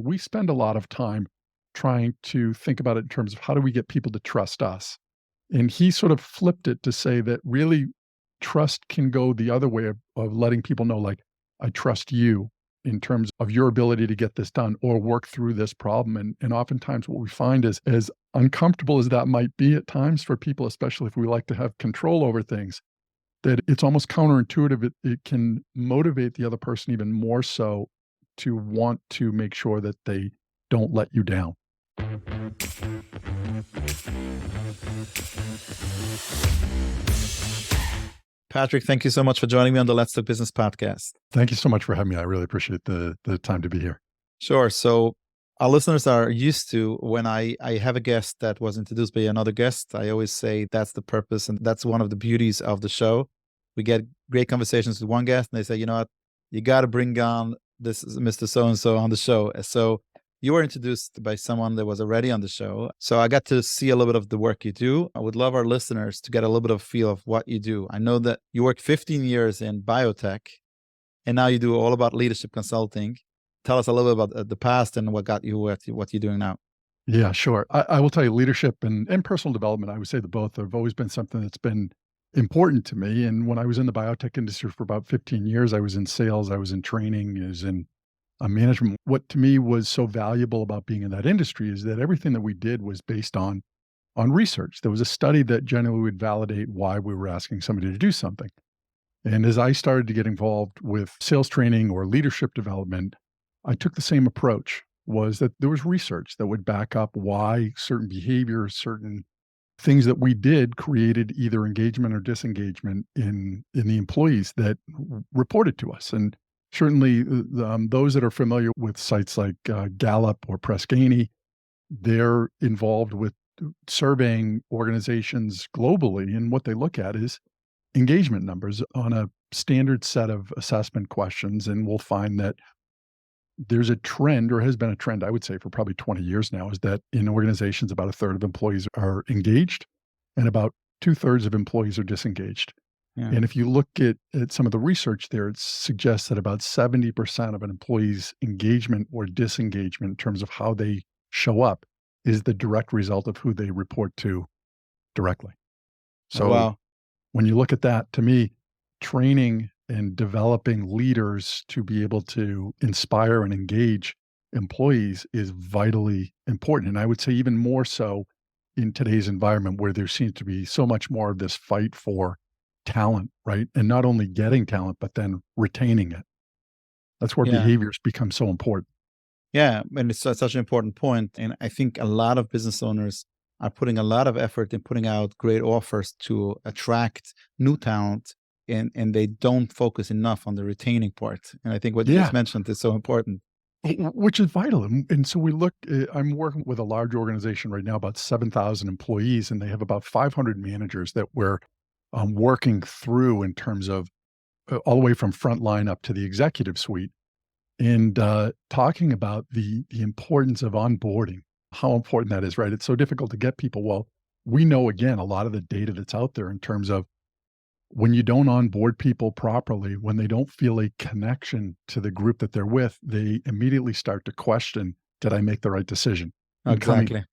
we spend a lot of time trying to think about it in terms of how do we get people to trust us? And he sort of flipped it to say that really trust can go the other way of letting people know, like, I trust you in terms of your ability to get this done or work through this problem. And oftentimes what we find is, as uncomfortable as that might be at times for people, especially if we like to have control over things, that it's almost counterintuitive. It can motivate the other person even more so to want to make sure that they don't let you down. Patrick, thank you so much for joining me on the Let's Talk Business podcast. Thank you so much for having me. I really appreciate the time to be here. Sure. So our listeners are used to when I have a guest that was introduced by another guest, I always say that's the purpose. And that's one of the beauties of the show. We get great conversations with one guest and they say, you know what, you got to bring on this Mr. So-and-so on the show. So you were introduced by someone that was already on the show. So I got to see a little bit of the work you do. I would love our listeners to get a little bit of a feel of what you do. I know that you worked 15 years in biotech and now you do all about leadership consulting. Tell us a little bit about the past and what got you what you're doing now. Yeah, sure. I will tell you, leadership and personal development, I would say that both have always been something that's been important to me. And when I was in the biotech industry for about 15 years, I was in sales, I was in training, I was in management. What to me was so valuable about being in that industry is that everything that we did was based on research. There was a study that generally would validate why we were asking somebody to do something. And as I started to get involved with sales training or leadership development, I took the same approach, was that there was research that would back up why certain behaviors, certain things that we did created either engagement or disengagement in the employees that reported to us. And certainly those that are familiar with sites like Gallup or Press Ganey, they're involved with surveying organizations globally. And what they look at is engagement numbers on a standard set of assessment questions. And we'll find that there's a trend, or has been a trend, I would say, for probably 20 years now, is that in organizations, about a third of employees are engaged and about 2/3 of employees are disengaged. Yeah. And if you look at some of the research there, it suggests that about 70% of an employee's engagement or disengagement in terms of how they show up is the direct result of who they report to directly. So Wow. when you look at that, to me, training and developing leaders to be able to inspire and engage employees is vitally important. And I would say even more so in today's environment where there seems to be so much more of this fight for talent, right? And not only getting talent, but then retaining it. That's where Yeah. behaviors become so important. Yeah. And it's such an important point. And I think a lot of business owners are putting a lot of effort in putting out great offers to attract new talent. And they don't focus enough on the retaining part. And I think what you Yeah. just mentioned is so important. Which is vital. And so we look, I'm working with a large organization right now, about 7,000 employees, and they have about 500 managers that we're working through in terms of all the way from frontline up to the executive suite, and talking about the importance of onboarding, how important that is, right? It's so difficult to get people. Well, we know, again, a lot of the data that's out there in terms of when you don't onboard people properly, when they don't feel a connection to the group that they're with, they immediately start to question, did I make the right decision? Exactly.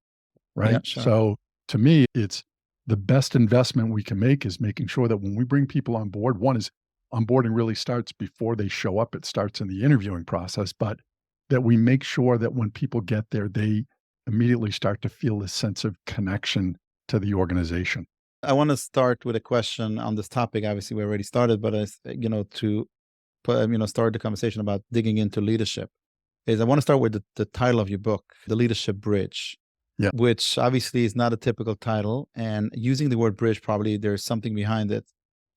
Right? Yeah, sure. So to me, it's the best investment we can make is making sure that when we bring people on board, one is onboarding really starts before they show up. It starts in the interviewing process, but that we make sure that when people get there, they immediately start to feel this sense of connection to the organization. I want to start with a question on this topic. Obviously, we already started, but to put, start the conversation about digging into leadership, is I want to start with the title of your book, The Leadership Bridge, Yeah. which obviously is not a typical title. And using the word bridge, probably there's something behind it.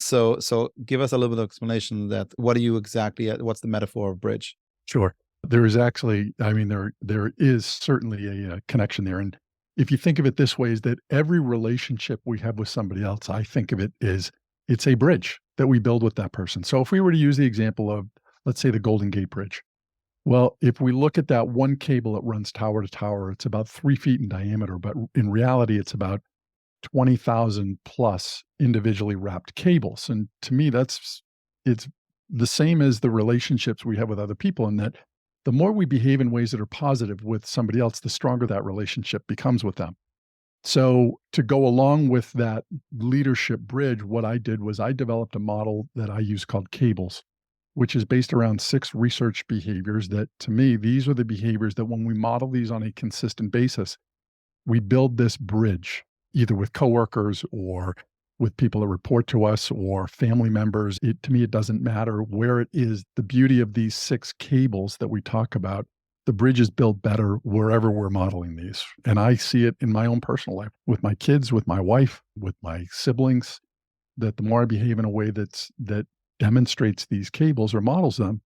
So give us a little bit of explanation that what are you exactly, what's the metaphor of bridge? Sure. There is actually, there is certainly a connection there. And if you think of it this way, is that every relationship we have with somebody else, I think of it as it's a bridge that we build with that person. So if we were to use the example of, let's say, the Golden Gate Bridge, well, if we look at that one cable that runs tower to tower, it's about 3 feet in diameter, but in reality, it's about 20,000 plus individually wrapped cables. And to me, it's the same as the relationships we have with other people, in that the more we behave in ways that are positive with somebody else, the stronger that relationship becomes with them. So, to go along with that leadership bridge, what I did was I developed a model that I use called cables, which is based around 6 research behaviors that, to me, these are the behaviors that when we model these on a consistent basis, we build this bridge either with coworkers or with people that report to us or family members. To me, it doesn't matter where it is. The beauty of these 6 cables that we talk about, the bridge is built better wherever we're modeling these. And I see it in my own personal life with my kids, with my wife, with my siblings, that the more I behave in a way that demonstrates these cables or models them,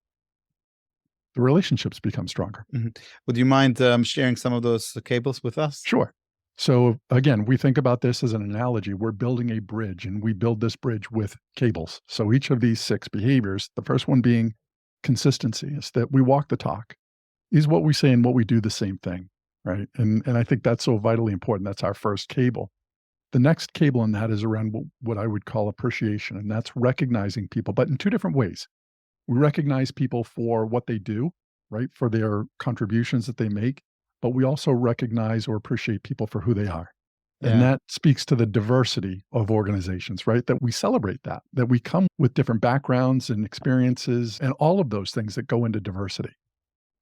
the relationships become stronger. Mhm. Would you mind sharing some of those cables with us? Sure. So again, we think about this as an analogy. We're building a bridge and we build this bridge with cables. So each of these 6 behaviors, the first one being consistency, is that we walk the talk. Is what we say and what we do the same thing, right? And I think that's so vitally important. That's our first cable. The next cable in that is around what I would call appreciation, and that's recognizing people, but in 2 different ways. We recognize people for what they do, right? For their contributions that they make, but we also recognize or appreciate people for who they are. And Yeah. that speaks to the diversity of organizations, right? That we celebrate that we come with different backgrounds and experiences and all of those things that go into diversity.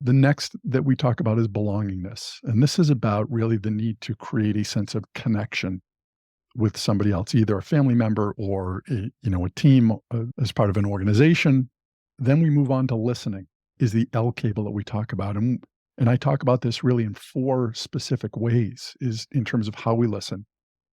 The next that we talk about is belongingness. And this is about really the need to create a sense of connection with somebody else, either a family member or a team as part of an organization. Then we move on to listening is the L cable that we talk about. And I talk about this really in 4 specific ways is in terms of how we listen.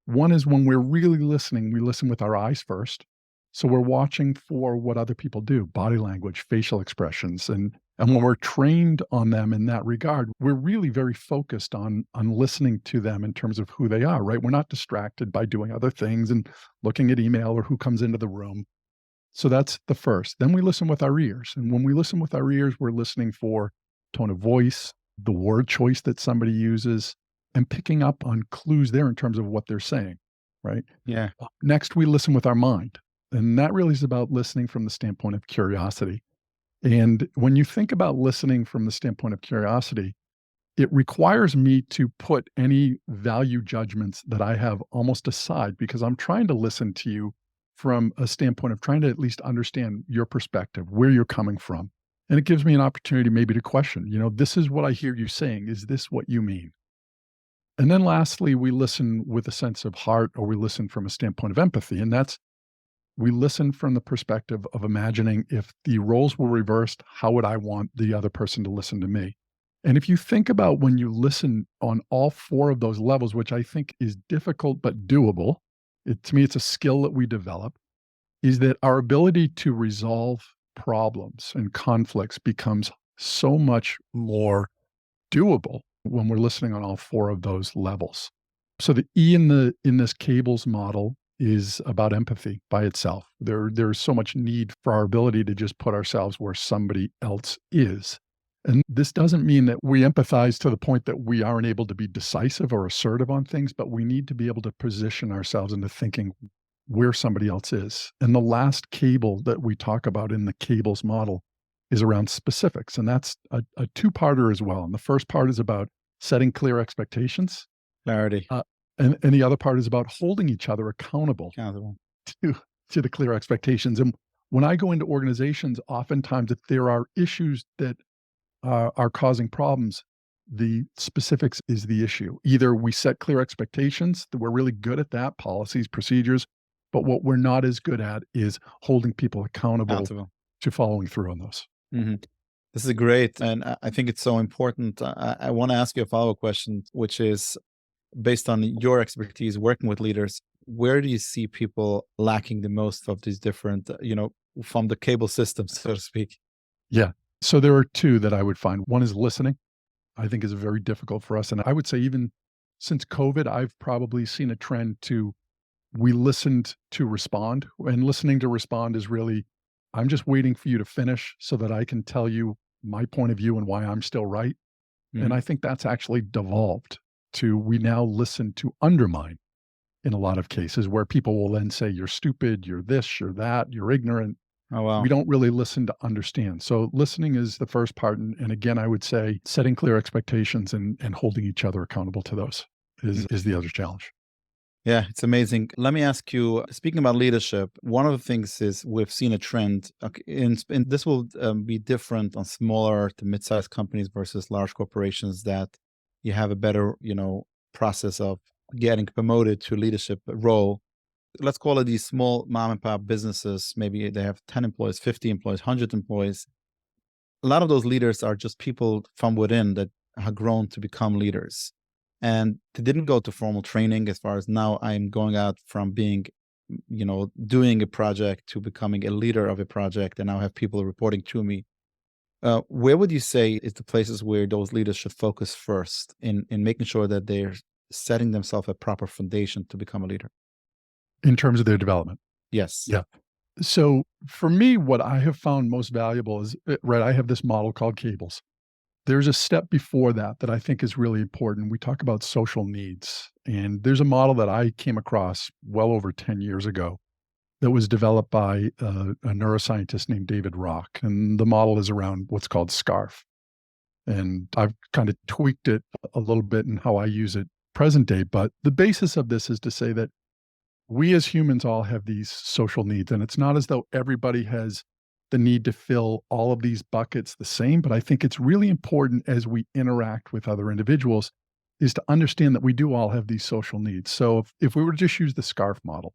One is when we're really listening, we listen with our eyes first. So we're watching for what other people do, body language, facial expressions. And when we're trained on them in that regard, we're really very focused on listening to them in terms of who they are, right? We're not distracted by doing other things and looking at email or who comes into the room. So that's the first. Then we listen with our ears. And when we listen with our ears, we're listening for tone of voice, the word choice that somebody uses, and picking up on clues there in terms of what they're saying, right? Yeah. Next, we listen with our mind. And that really is about listening from the standpoint of curiosity. And when you think about listening from the standpoint of curiosity, it requires me to put any value judgments that I have almost aside because I'm trying to listen to you from a standpoint of trying to at least understand your perspective, where you're coming from. And it gives me an opportunity maybe to question, this is what I hear you saying. Is this what you mean? And then lastly, we listen with a sense of heart or we listen from a standpoint of empathy. And that's we listen from the perspective of imagining if the roles were reversed, how would I want the other person to listen to me? And if you think about when you listen on all 4 of those levels, which I think is difficult but doable, to me, it's a skill that we develop, is that our ability to resolve problems and conflicts becomes so much more doable when we're listening on all 4 of those levels. So the E in this cables model is about empathy by itself. There's so much need for our ability to just put ourselves where somebody else is. And this doesn't mean that we empathize to the point that we aren't able to be decisive or assertive on things, but we need to be able to position ourselves into thinking where somebody else is. And the last cable that we talk about in the cables model is around specifics. And that's a 2-parter as well. And the first part is about setting clear expectations. Clarity. And the other part is about holding each other accountable Accountable. to the clear expectations. And when I go into organizations, oftentimes if there are issues that are causing problems, the specifics is the issue. Either we set clear expectations, that we're really good at that, policies, procedures, but what we're not as good at is holding people accountable to following through on those. Mhm. This is great. And I think it's so important. I want to ask you a follow-up question, which is based on your expertise working with leaders, where do you see people lacking the most of these different, from the cable system, so to speak? Yeah. So there are 2 that I would find. One is listening, I think is very difficult for us. And I would say even since COVID, I've probably seen a trend to we listened to respond. And listening to respond is really, I'm just waiting for you to finish so that I can tell you my point of view and why I'm still right. And Mhm. I think that's actually devolved to we now listen to undermine in a lot of cases where people will then say, you're stupid, you're this, you're that, you're ignorant. Oh, We wow. don't really listen to understand. So listening is the first part. And again, I would say setting clear expectations and holding each other accountable to those is the other challenge. Yeah, it's amazing. Let me ask you, speaking about leadership, one of the things is we've seen a trend, in this will be different on smaller to mid-sized companies versus large corporations, that you have a better, process of getting promoted to leadership role. Let's call it these small mom and pop businesses. Maybe they have 10 employees, 50 employees, 100 employees. A lot of those leaders are just people from within that have grown to become leaders. And they didn't go to formal training. As far as now, I'm going out from being, doing a project to becoming a leader of a project, and now have people reporting to me. Where would you say is the places where those leaders should focus first in making sure that they're setting themselves a proper foundation to become a leader? In terms of their development. Yes. Yeah. So for me, what I have found most valuable is, right, I have this model called cables. There's a step before that that I think is really important. We talk about social needs, and there's a model that I came across well over 10 years ago that was developed by a neuroscientist named David Rock, and the model is around what's called SCARF. And I've kind of tweaked it a little bit in how I use it present day, but the basis of this is to say that we as humans all have these social needs, and it's not as though everybody has the need to fill all of these buckets the same, but I think it's really important as we interact with other individuals is to understand that we do all have these social needs. So if we were to just use the SCARF model,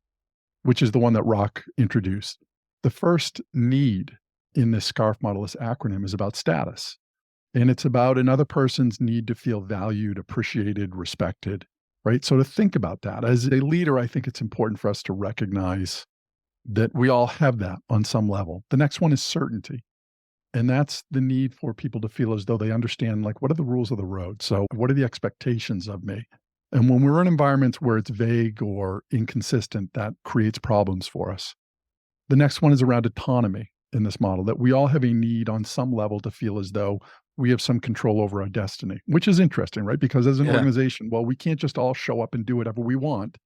which is the one that Rock introduced, the first need in this SCARF model, this acronym, is about status. And it's about another person's need to feel valued, appreciated, respected, right? So to think about that as a leader, I think it's important for us to recognize that we all have that on some level. The next one is certainty. And that's the need for people to feel as though they understand, like, what are the rules of the road? So what are the expectations of me? And when we're in environments where it's vague or inconsistent, that creates problems for us. The next one is around autonomy in this model, that we all have a need on some level to feel as though we have some control over our destiny, which is interesting, right? Because as an Yeah. organization, well, we can't just all show up and do whatever we want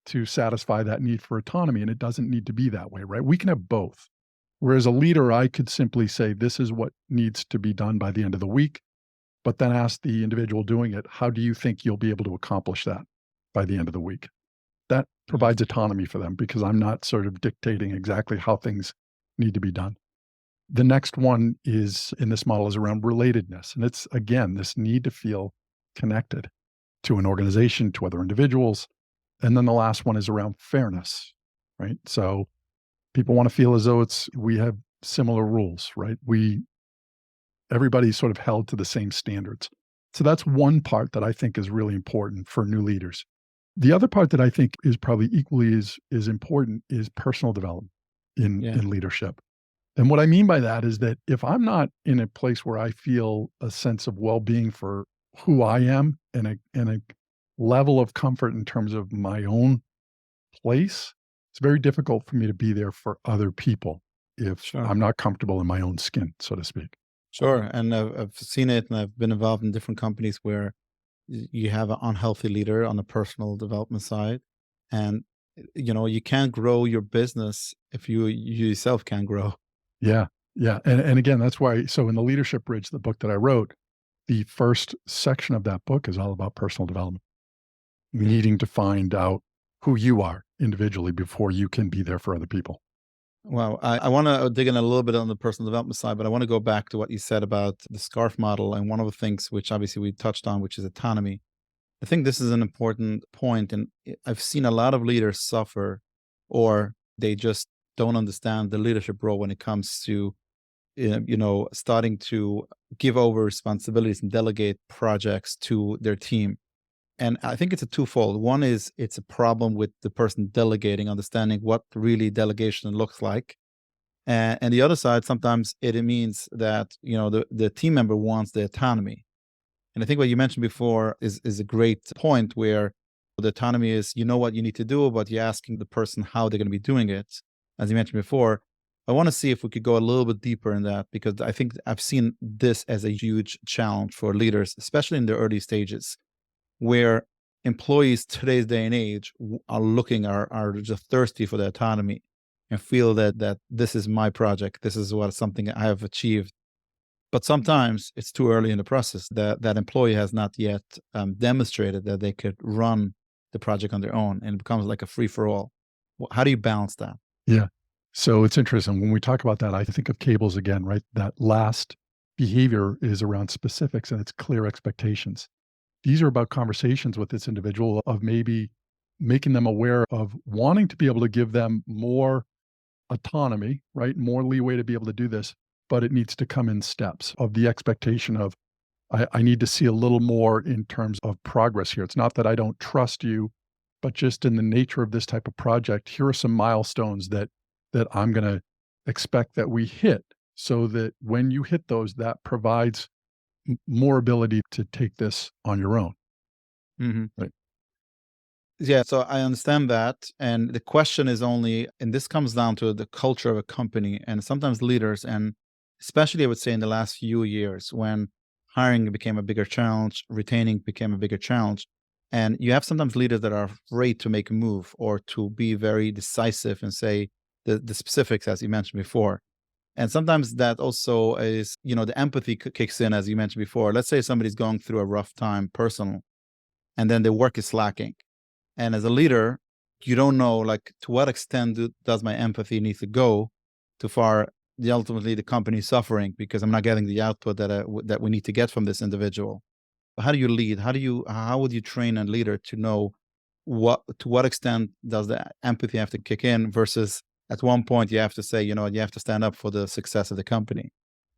to satisfy that need for autonomy. And it doesn't need to be that way, right? We can have both. Whereas a leader, I could simply say, this is what needs to be done by the end of the week, but then ask the individual doing it, how do you think you'll be able to accomplish that by the end of the week? That provides autonomy for them because I'm not sort of dictating exactly how things need to be done. The next one is in this model is around relatedness. And it's, again, this need to feel connected to an organization, to other individuals. And then the last one is around fairness, right? So people want to feel as though we have similar rules, right? Everybody's sort of held to the same standards. So that's one part that I think is really important for new leaders. The other part that I think is probably equally as important is personal development Yeah. in leadership. And what I mean by that is that if I'm not in a place where I feel a sense of well-being for who I am and a level of comfort in terms of my own place, it's very difficult for me to be there for other people if Sure. I'm not comfortable in my own skin, so to speak. Sure. And I've seen it, and I've been involved in different companies where you have an unhealthy leader on the personal development side. And, you can't grow your business if you yourself can't grow. Yeah. Yeah. And again, that's why, so in the Leadership Bridge, the book that I wrote, the first section of that book is all about personal development, needing to find out who you are individually before you can be there for other people. Wow. I want to dig in a little bit on the personal development side, but I want to go back to what you said about the SCARF model. And one of the things which obviously we touched on, which is autonomy. I think this is an important point, and I've seen a lot of leaders suffer, or they just don't understand the leadership role when it comes to, starting to give over responsibilities and delegate projects to their team. And I think it's a twofold. One is it's a problem with the person delegating, understanding what really delegation looks like. And the other side, sometimes it means that, the team member wants the autonomy. And I think what you mentioned before is a great point, where the autonomy is, you know what you need to do, but you're asking the person how they're going to be doing it. As you mentioned before, I want to see if we could go a little bit deeper in that, because I think I've seen this as a huge challenge for leaders, especially in the early stages, where employees today's day and age are just thirsty for the autonomy. and feel that this is my project, this is something I have achieved. But sometimes it's too early in the process. That employee has not yet demonstrated that they could run the project on their own, and it becomes like a free for all. How do you balance that? Yeah. So it's interesting. When we talk about that, I think of cables again, right? That last behavior is around specifics and it's clear expectations. These are about conversations with this individual of maybe making them aware of wanting to be able to give them more autonomy, right? More leeway to be able to do this, but it needs to come in steps of the expectation of, I need to see a little more in terms of progress here. It's not that I don't trust you, but just in the nature of this type of project, here are some milestones that I'm going to expect that we hit so that when you hit those, that provides more ability to take this on your own. Hmm. Right. Yeah, so I understand that. And the question is only, and this comes down to the culture of a company and sometimes leaders, and especially I would say in the last few years when hiring became a bigger challenge, retaining became a bigger challenge. And you have sometimes leaders that are afraid to make a move or to be very decisive and say the specifics, as you mentioned before. And sometimes that also is, the empathy kicks in, as you mentioned before. Let's say somebody's going through a rough time personal, and then their work is slacking, and as a leader, you don't know, like, to what extent does my empathy need to go too far? Ultimately, the company is suffering because I'm not getting the output that we need to get from this individual. How do you lead? How would you train a leader to know to what extent does the empathy have to kick in versus at one point you have to say, you have to stand up for the success of the company?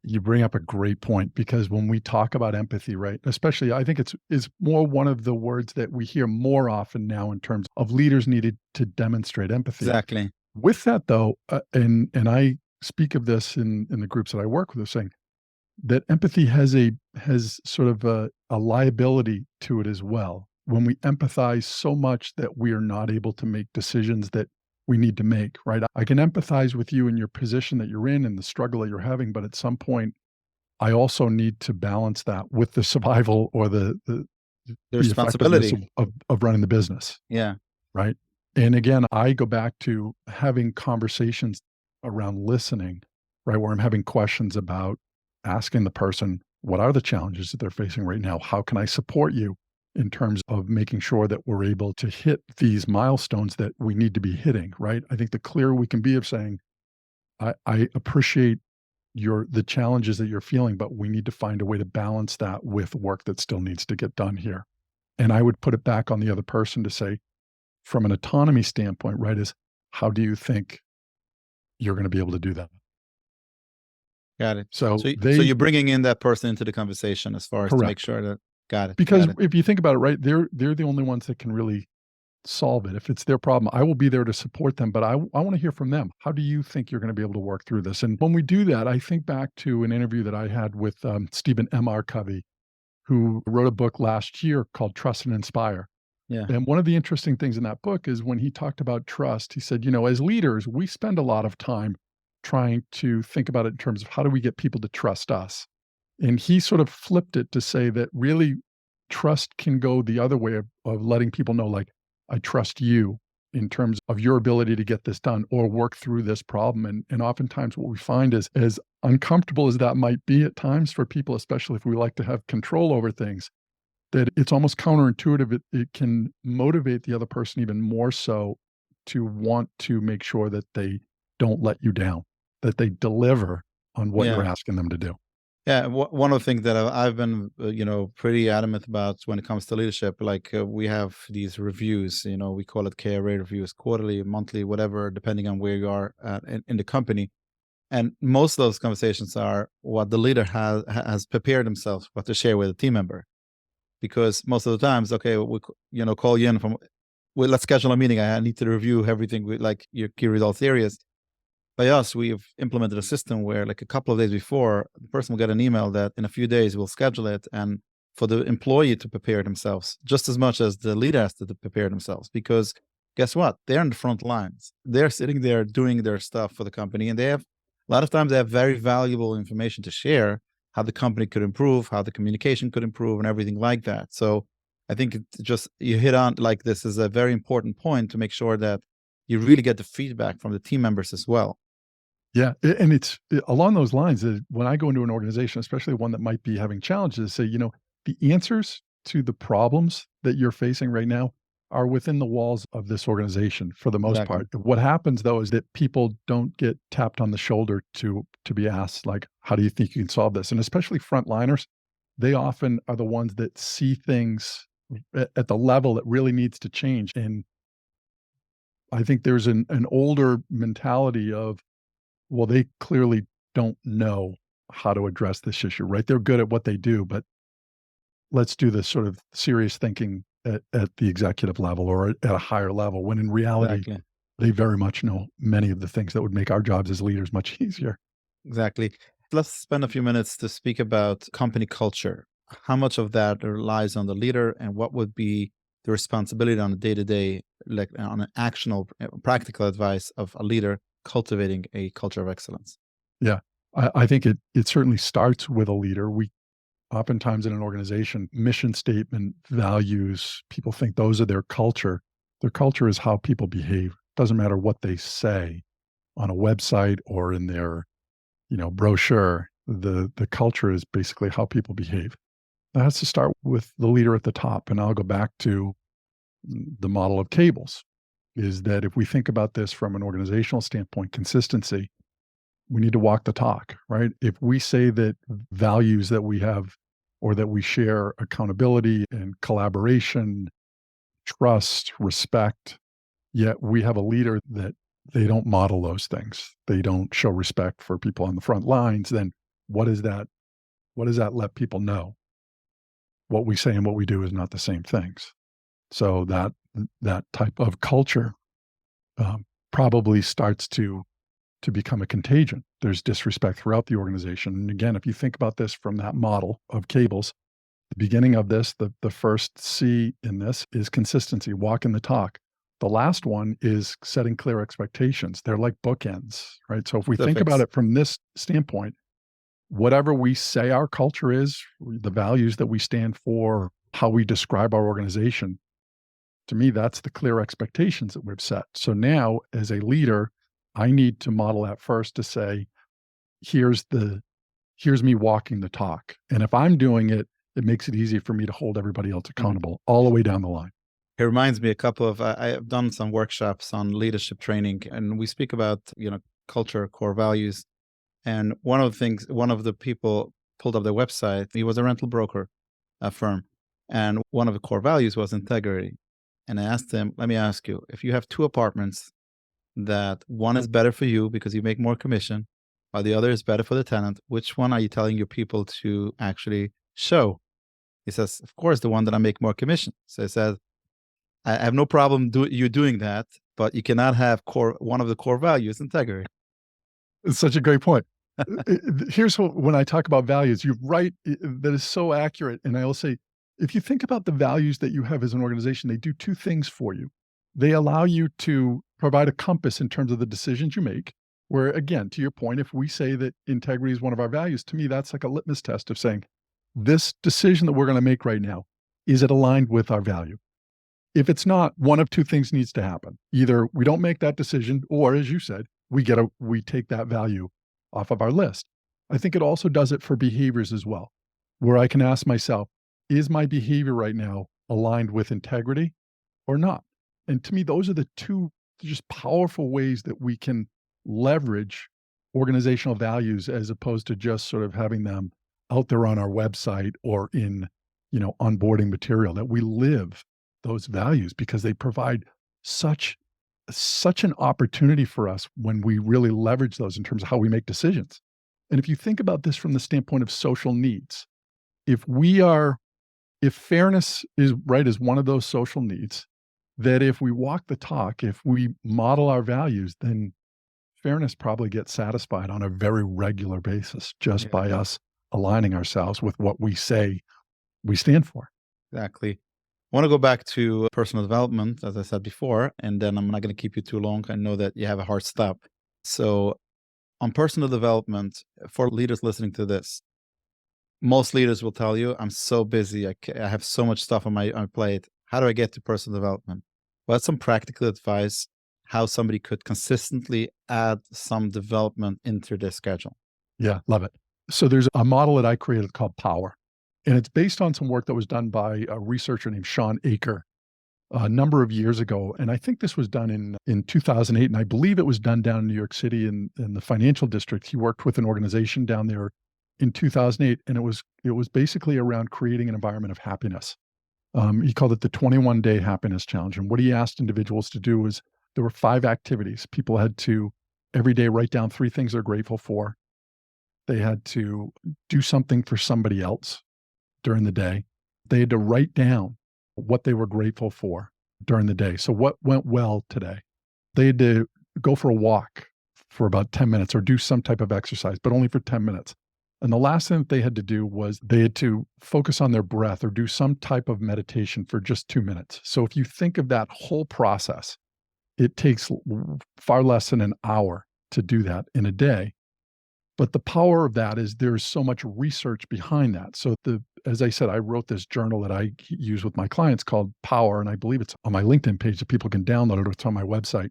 You bring up a great point because when we talk about empathy, right, especially I think it's more one of the words that we hear more often now in terms of leaders needed to demonstrate empathy. Exactly. With that though, and I speak of this in the groups that I work with, of saying that empathy has sort of a liability to it as well. When we empathize so much that we are not able to make decisions that we need to make, right? I can empathize with you in your position that you're in and the struggle that you're having, but at some point, I also need to balance that with the survival or The the effectiveness responsibility. of running the business, Yeah. right? And again, I go back to having conversations around listening, right? Where I'm having questions about asking the person, what are the challenges that they're facing right now? How can I support you in terms of making sure that we're able to hit these milestones that we need to be hitting, right? I think the clearer we can be of saying, I appreciate the challenges that you're feeling, but we need to find a way to balance that with work that still needs to get done here. And I would put it back on the other person to say, from an autonomy standpoint, right, is how do you think you're going to be able to do that? Got it. So So you're bringing in that person into the conversation as far as to make correct. sure that. Got it. Because Got it. if you think about it, right, they're the only ones that can really solve it. If it's their problem, I will be there to support them, but I want to hear from them. How do you think you're going to be able to work through this? And when we do that, I think back to an interview that I had with Stephen M.R. Covey, who wrote a book last year called Trust and Inspire. Yeah. And one of the interesting things in that book is when he talked about trust, he said, as leaders, we spend a lot of time trying to think about it in terms of how do we get people to trust us? And he sort of flipped it to say that really trust can go the other way of letting people know, like, I trust you in terms of your ability to get this done or work through this problem. And oftentimes what we find is as uncomfortable as that might be at times for people, especially if we like to have control over things, that it's almost counterintuitive. It can motivate the other person even more so to want to make sure that they don't let you down, that they deliver on what you're Yeah. asking them to do. Yeah. One of the things that I've been, pretty adamant about when it comes to leadership, like we have these reviews, we call it KRA reviews, quarterly, monthly, whatever, depending on where you are in the company. And most of those conversations are what the leader has prepared himself, what to share with a team member. Because most of the times, okay, call you in well, let's schedule a meeting. I need to review everything with like your key results areas. By us, we've implemented a system where like a couple of days before, the person will get an email that in a few days we'll schedule it, and for the employee to prepare themselves just as much as the leader has to prepare themselves. Because guess what? They're in the front lines. They're sitting there doing their stuff for the company, and they have a lot of times they have very valuable information to share, how the company could improve, how the communication could improve, and everything like that. So I think it just you hit on like this is a very important point to make sure that you really get the feedback from the team members as well. Yeah, and it's along those lines that when I go into an organization, especially one that might be having challenges, say, the answers to the problems that you're facing right now are within the walls of this organization for the most Exactly. part. What happens though is that people don't get tapped on the shoulder to be asked like, how do you think you can solve this? And especially frontliners, they often are the ones that see things at the level that really needs to change. And I think there's an older mentality of, well, they clearly don't know how to address this issue, right? They're good at what they do, but let's do this sort of serious thinking at the executive level or at a higher level, when in reality, Exactly. they very much know many of the things that would make our jobs as leaders much easier. Exactly. Let's spend a few minutes to speak about company culture. How much of that relies on the leader, and what would be the responsibility on a day to day, like on an actionable, practical advice of a leader cultivating a culture of excellence? Yeah. I think it certainly starts with a leader. We oftentimes in an organization, mission statement, values, people think those are their culture. Their culture is how people behave. Doesn't matter what they say on a website or in their, brochure. The culture is basically how people behave. That has to start with the leader at the top. And I'll go back to the model of cables, is that if we think about this from an organizational standpoint, consistency, we need to walk the talk, right? If we say that values that we have or that we share accountability and collaboration, trust, respect, yet we have a leader that they don't model those things. They don't show respect for people on the front lines, then what is that? What does that let people know? What we say and what we do is not the same things. So that type of culture probably starts to become a contagion. There's disrespect throughout the organization. And again, if you think about this from that model of cables, the beginning of this, the first C in this is consistency, walking the talk. The last one is setting clear expectations. They're like bookends, right? So if we think about Suffix. it from this standpoint, whatever we say our culture is, the values that we stand for, how we describe our organization, to me, that's the clear expectations that we've set. So now, as a leader, I need to model that first to say, here's here's me walking the talk. And if I'm doing it, it makes it easy for me to hold everybody else Mhm. accountable all the way down the line. It reminds me a couple of I have done some workshops on leadership training, and we speak about culture, core values. And one of the people pulled up their website. He was a rental broker, a firm, and one of the core values was integrity. And I asked him, "Let me ask you, if you have two apartments, that one is better for you because you make more commission, while the other is better for the tenant, which one are you telling your people to actually show?" He says, "Of course, the one that I make more commission." So he says, "I have no problem you doing that, but you cannot have one of the core values, integrity." It's such a great point. Here's what, when I talk about values, you're right. That is so accurate. And I will say, if you think about the values that you have as an organization, they do two things for you. They allow you to provide a compass in terms of the decisions you make. Where, again, to your point, if we say that integrity is one of our values, to me, that's like a litmus test of saying, this decision that we're going to make right now, is it aligned with our value? If it's not, one of two things needs to happen. Either we don't make that decision, or as you said, we take that value off of our list. I think it also does it for behaviors as well, where I can ask myself, is my behavior right now aligned with integrity or not? And to me, those are the two just powerful ways that we can leverage organizational values as opposed to just sort of having them out there on our website or in, onboarding material, that we live those values because they provide such such an opportunity for us when we really leverage those in terms of how we make decisions. And if you think about this from the standpoint of social needs, if we are if fairness is right as one of those social needs, that if we walk the talk, if we model our values, then fairness probably gets satisfied on a very regular basis just Yeah, by us aligning ourselves with what we say we stand for. exactly. I want to go back to personal development, as I said before, and then I'm not going to keep you too long. I know that you have a hard stop. So, on personal development, for leaders listening to this, most leaders will tell you, "I'm so busy. I have so much stuff on my plate. How do I get to personal development?" Well, that's some practical advice. how somebody could consistently add some development into their schedule. Yeah, love it. So there's a model that I created called Power, and it's based on some work that was done by a researcher named Sean Aker a number of years ago. And I think this was done in 2008, and I believe it was done down in New York City in the financial district. He worked with an organization down there in 2008, and it was basically around creating an environment of happiness. He called it the 21-day happiness challenge. And what he asked individuals to do was there were 5 activities. People had to every day write down 3 things they're grateful for. They had to do something for somebody else during the day. They had to write down what they were grateful for during the day. So what went well today? They had to go for a walk for about 10 minutes or do some type of exercise, but only for 10 minutes. And the last thing that they had to do was they had to focus on their breath or do some type of meditation for just 2 minutes. So if you think of that whole process, it takes far less than an hour to do that in a day. But the power of that is there's so much research behind that. So as I said, I wrote this journal that I use with my clients called Power, and I believe it's on my LinkedIn page that people can download it. It's on my website.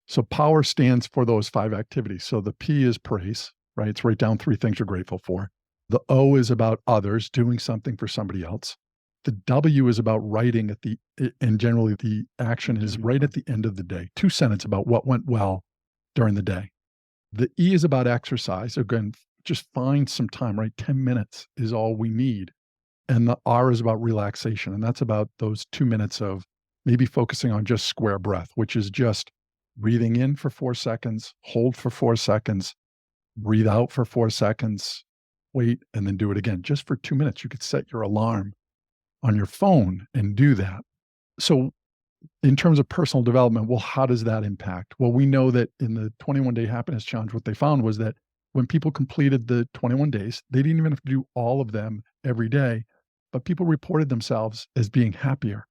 So Power stands for those 5 activities. So the P is praise, right? It's write down 3 things you're grateful for. The O is about others, doing something for somebody else. The W is about writing and generally the action is right at the end of the day. 2 sentences about what went well during the day. The E is about exercise. Again, just find some time, right? 10 minutes is all we need. And the R is about relaxation. And that's about those 2 minutes of maybe focusing on just square breath, which is just breathing in for 4 seconds, hold for 4 seconds, breathe out for 4 seconds, wait, and then do it again. Just for 2 minutes. You could set your alarm on your phone and do that. So in terms of personal development, well, how does that impact? Well, we know that in the 21-day happiness challenge, what they found was that when people completed the 21 days, they didn't even have to do all of them every day, but people reported themselves as being happier.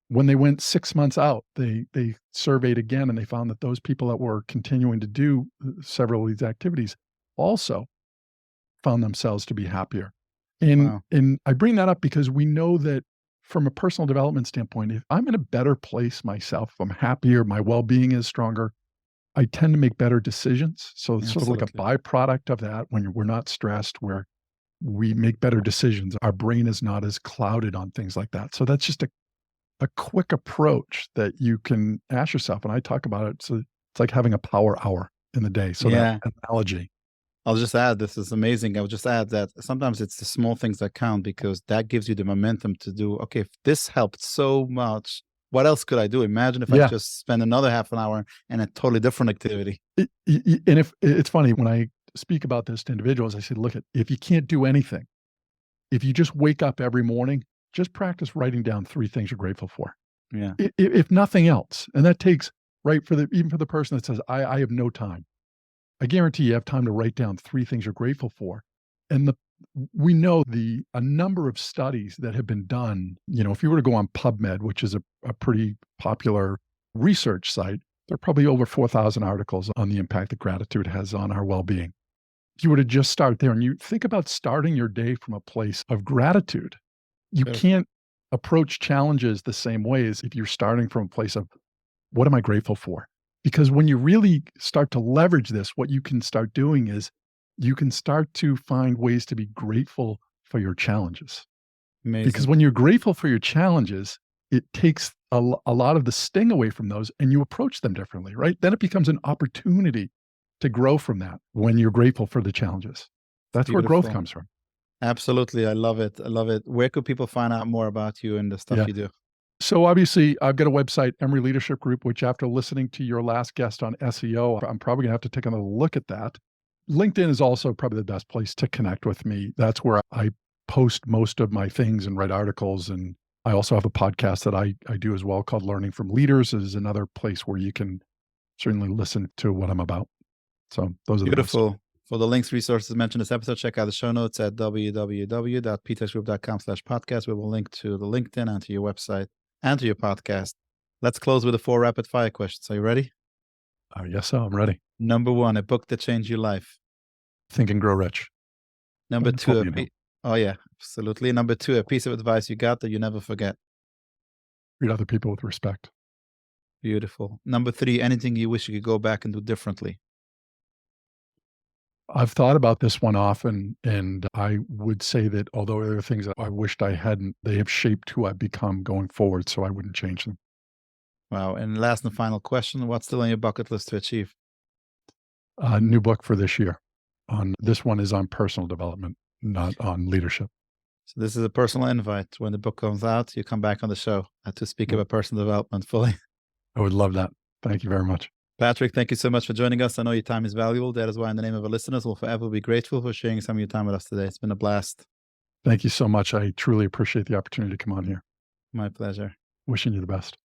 When they went 6 months out, they surveyed again, and they found that those people that were continuing to do several of these activities also found themselves to be happier. Wow. And I bring that up because we know that from a personal development standpoint, if I'm in a better place myself, if I'm happier, my well-being is stronger, I tend to make better decisions. So it's sort of like a byproduct of that. When we're not stressed, where we make better decisions, our brain is not as clouded on things like that. So that's just a quick approach that you can ask yourself. And I talk about it. So it's like having a power hour in the day. So that analogy. I'll just add, this is amazing. I'll just add that sometimes it's the small things that count, because that gives you the momentum to do, okay, if this helped so much, what else could I do? Imagine if I just spend another half an hour in a totally different activity. And if it's funny, when I speak about this to individuals, I say, look, if you can't do anything, if you just wake up every morning, just practice writing down 3 things you're grateful for. Yeah. If nothing else. And that takes, right, even for the person that says, I have no time. I guarantee you have time to write down 3 things you're grateful for. And we know a number of studies that have been done, if you were to go on PubMed, which is a pretty popular research site, there are probably over 4,000 articles on the impact that gratitude has on our well-being. If you were to just start there and you think about starting your day from a place of gratitude, you can't approach challenges the same way as if you're starting from a place of, what am I grateful for? Because when you really start to leverage this, what you can start doing is you can start to find ways to be grateful for your challenges. Amazing. Because when you're grateful for your challenges, it takes a lot of the sting away from those, and you approach them differently, right? Then it becomes an opportunity to grow from that when you're grateful for the challenges. That's where growth comes from. Absolutely. I love it. I love it. Where could people find out more about you and the stuff you do? So obviously, I've got a website, Emery Leadership Group, which after listening to your last guest on SEO, I'm probably going to have to take another look at that. LinkedIn is also probably the best place to connect with me. That's where I post most of my things and write articles. And I also have a podcast that I do as well called Learning from Leaders. It is another place where you can certainly listen to what I'm about. So those are beautiful. For the links, resources mentioned in this episode, check out the show notes at www.ptexgroup.com/podcast. We will link to the LinkedIn and to your website and to your podcast. Let's close with the 4 rapid fire questions. Are you ready? Yes, so I'm ready. Number 1, a book that changed your life. Think and Grow Rich. Number 2, oh yeah, absolutely. Number 2, a piece of advice you got that you never forget. Treat other people with respect. Beautiful. Number 3, anything you wish you could go back and do differently? I've thought about this one often, and I would say that although there are things that I wished I hadn't, they have shaped who I've become going forward, so I wouldn't change them. Wow. And last and final question, what's still on your bucket list to achieve? New book for this year. On this one is on personal development, not on leadership. So this is a personal invite. When the book comes out, you come back on the show to speak Well, about personal development fully. I would love that. Thank you very much. Patrick, thank you so much for joining us. I know your time is valuable. That is why, in the name of our listeners, we'll forever be grateful for sharing some of your time with us today. It's been a blast. Thank you so much. I truly appreciate the opportunity to come on here. My pleasure. Wishing you the best.